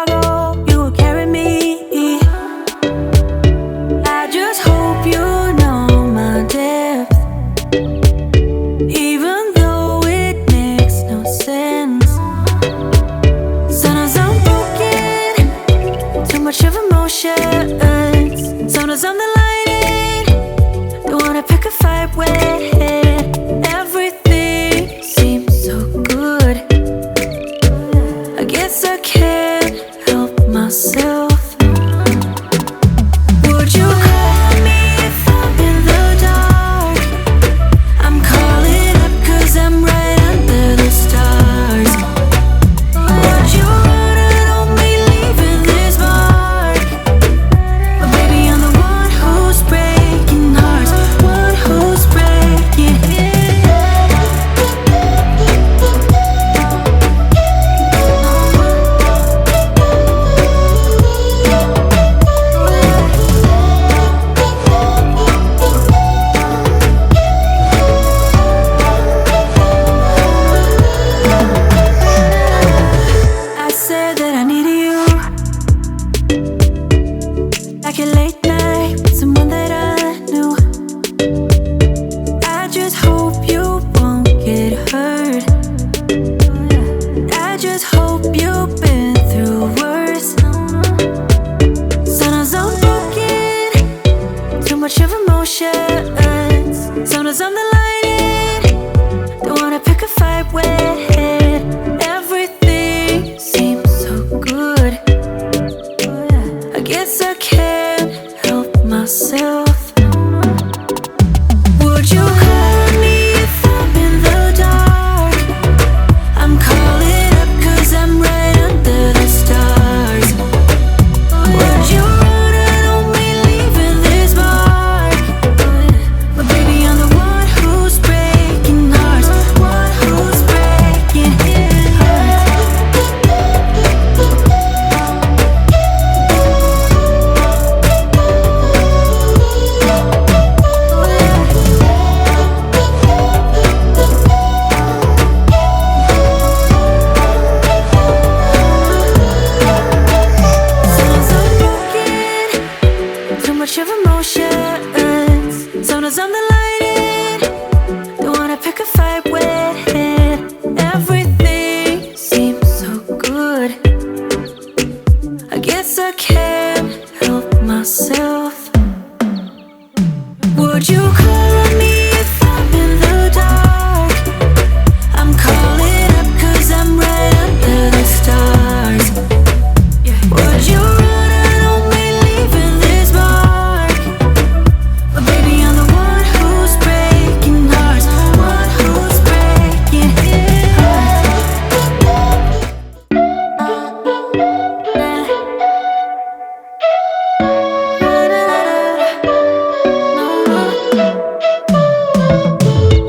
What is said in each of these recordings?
cargo, you will carry me. I just hope you know my depth, even though it makes no sense. Sometimes I'm broken, too much of emotions. Sometimes I'm the lightning, don't wanna pick a fight with. Everything seems so good, I guess I can't help myself. Would you call me if I'm in the dark? I'm calling up 'cause I'm right under the stars. Would you run it on me, leaving this mark? But baby, I'm the one who's breaking hearts, one who's breaking it. I said that I needed you, like a late night with someone that I knew. I just hope you won't get hurt. I just hope you've been through worse. Sometimes I'm broken, too much of emotions. Sometimes I'm the lightning, don't wanna pick a fight with. Everything seems so good, I guess I can't help myself. Would you call me if I'm in the dark? I'm calling up 'cause I'm right under the stars. Would you run it on me, leaving this mark? But baby, I'm the one who's breaking hearts, one who's breaking it. Sometimes I'm broken, too much of emotions. Sometimes I'm the lightning, don't wanna pick a fight with. Everything seems so good, I guess I can't help myself. Would you call me if I'm in the dark? I'm calling up 'cause I'm right under the stars. Would you run it on me, leaving this mark? But baby, I'm the one who's breaking hearts, one who's breaking it.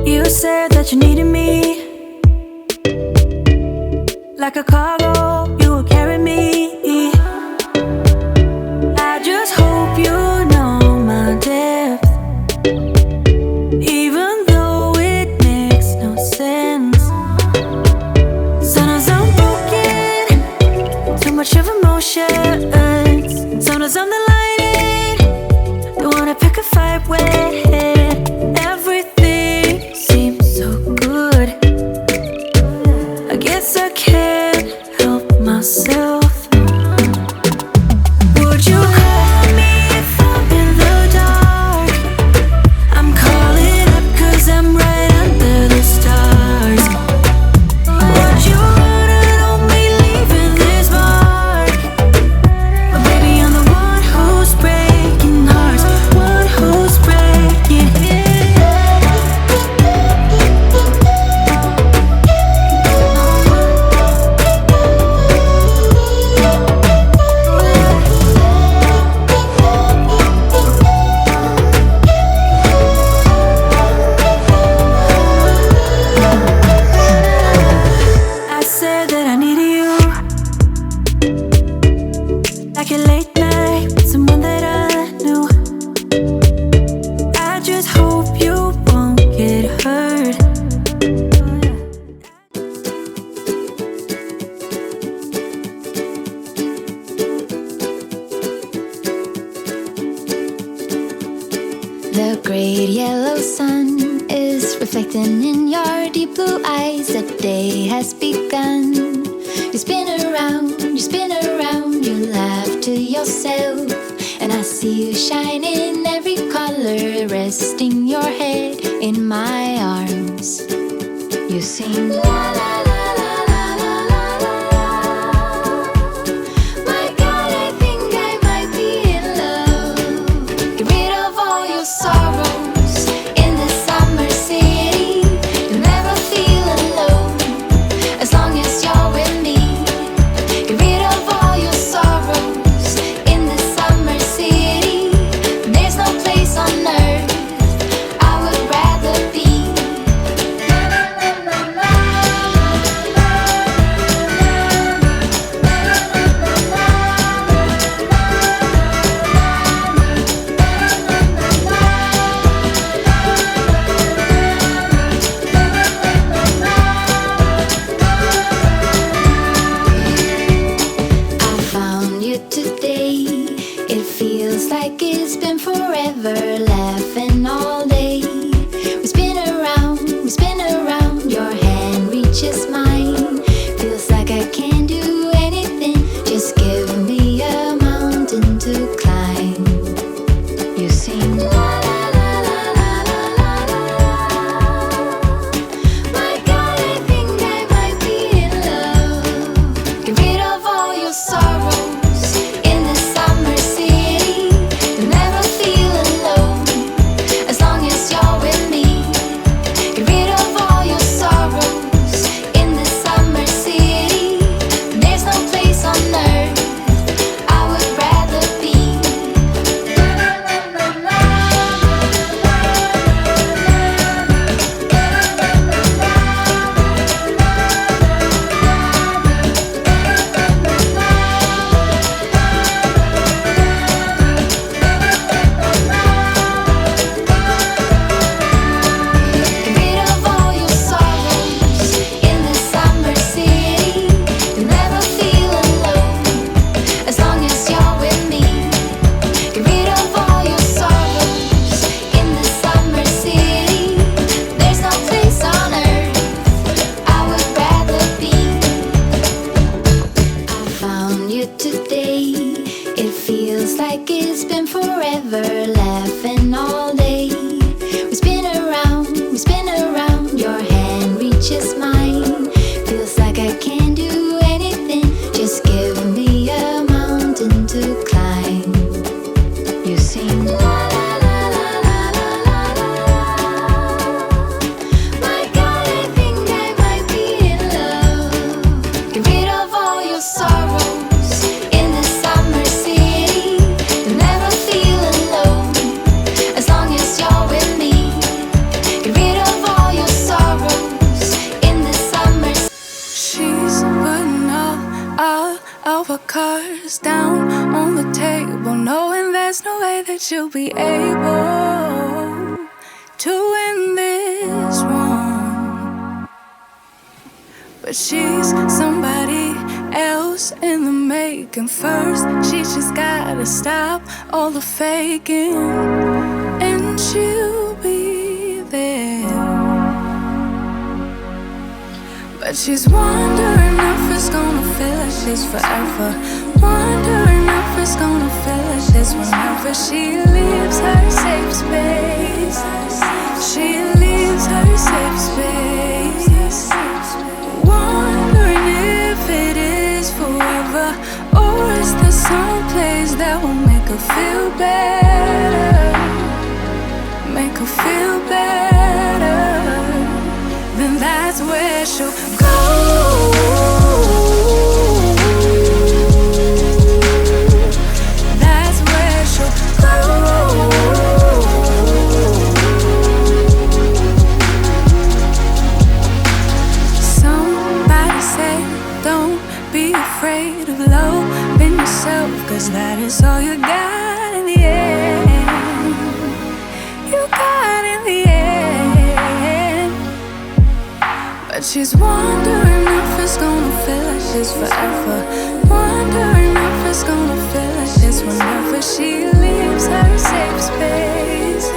You said that you needed me, like a cargo, you will carry me. I just hope you know my depth, even though it makes no sense. Sometimes I'm broken, too much of emotions. Sometimes I'm the lightning, don't wanna pick a fight with. Everything seems so good, I guess I can't help myself. Would you call me if I'm in the dark? I'm calling up 'cause I'm right under the stars. Would you run it on me, leaving this mark? But baby, I'm the one who's breaking hearts, one who's breaking it. I said that I needed you, like a late night with someone that I knew. I just hope you won't get hurt. The great yellow sun is reflecting in your deep blue eyes. The day has begun. You spin around, you laugh to yourself. And I see you shine in every color, resting your head in my arms. You sing la la la la la la la la. My God, I think I might be in love. Get rid of all your sorrows in the summer city. You'll never feel alone as long as you're with me. Get rid of all your sorrows in the summer city. There's no place on earth I would rather be. I found you today. It feels like it's been forever, laughing all day. We spin around, your hand reaches mine. Feels like I can't do anything, just give me a mountain to climb. You sing la la la la la la la la. My God, I think I might be in love. Get rid of all your sorrows in the summer city. You'll never feel alone as long as you're with me. Get rid of all your sorrows in the summer city. There's no place on earth I would rather be. Get rid of all your sorrows in the summer city. You'll never feel alone as long as you're with me. Get rid of all your sorrows in the summer city. There's no place on earth I would rather be. I found you today. It feels like it's been forever, laughing all day. We spin around, your hand reaches mine. Feels like I can't do anything, just give me a mountain to climb. You sing la la la la la la la la. My God, I think I might be in love. Get rid of all your sorrows in the summer city. You'll never feel alone as long as you're with me. Get rid of all your sorrows in the summer city. She's putting all of her cards down on the table, knowing there's no way that she'll be able to win this one. But she's somebody else in the making. First, she just gotta stop all the faking, and she'll be there. But she's wondering if it's gonna feel like she's forever. Wondering if it's gonna feel like this whenever she leaves her safe space. She leaves her safe space. Wondering if it is forever, or is there some place that will make her feel better? Make her feel better. Then that's where she'll go. That's where she'll go. Somebody say, don't be afraid of loving yourself, 'cause that is all you got in the end. You got in the end. But she's wondering if it's gonna feel like this forever. Wondering if it's gonna feel like this whenever she leaves her safe space.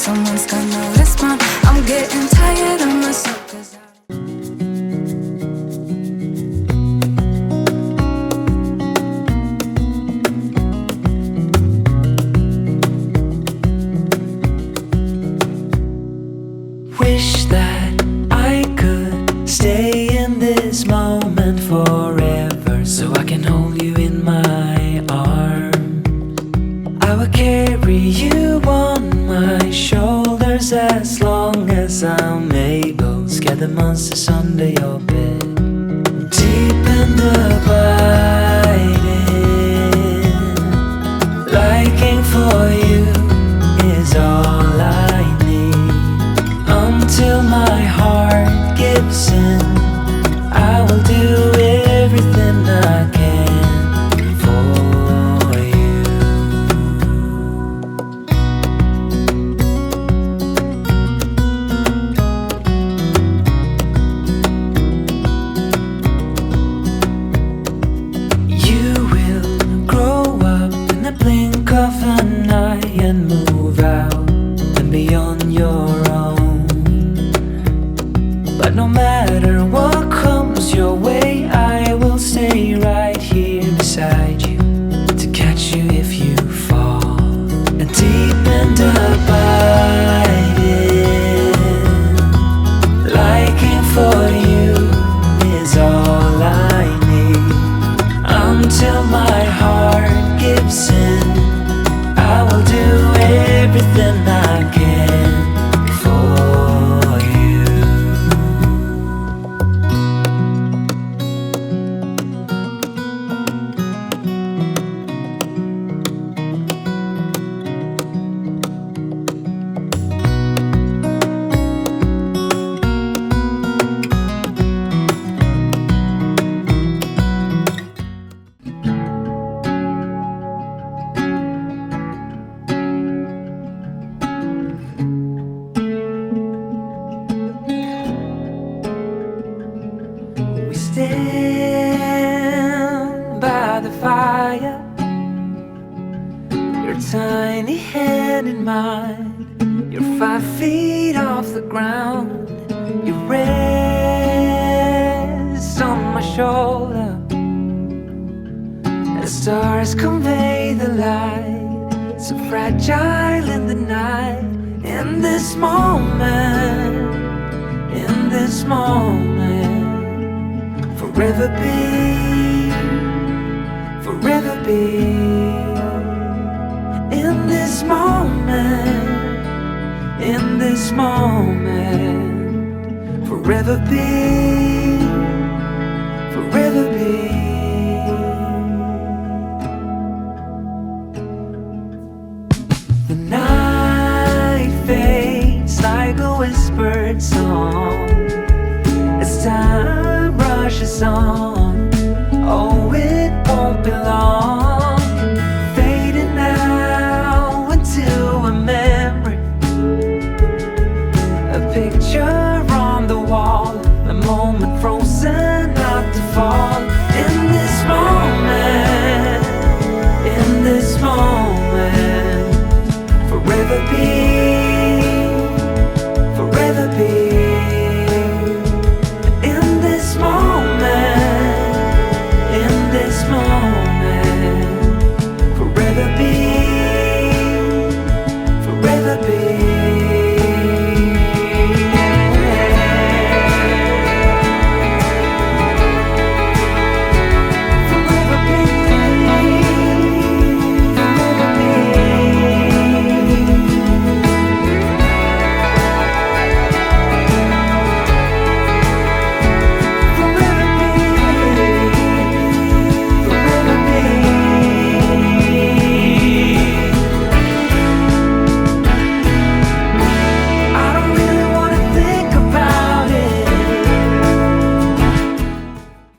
someone's gonna respond. I'm getting tired of myself, 'cause wish that I could stay in this moment forever, so I can hold you in my arms. I will carry you on my shoulders as long as I'm able. Scare the monsters under your bed. Deep and abiding, liking for you is all I need. Until my heart gives in, I will do everything I can for you. You will grow up in the blink of an eye and move out and beyond your own. But no matter what comes your way, I will stay right here beside you to catch you if you fall. And deep and abiding, liking for you is all I need. Until my heart gives in, I will do everything I can for you. We stand by the fire, your tiny hand in mine. You're 5 feet off the ground. You rest on my shoulder. The stars convey the light, so fragile in the night. In this moment, in this moment, forever be, forever be. In this moment, in this moment, forever be, forever be. The night fades like a whispered song as time rushes on. Oh, it won't be long.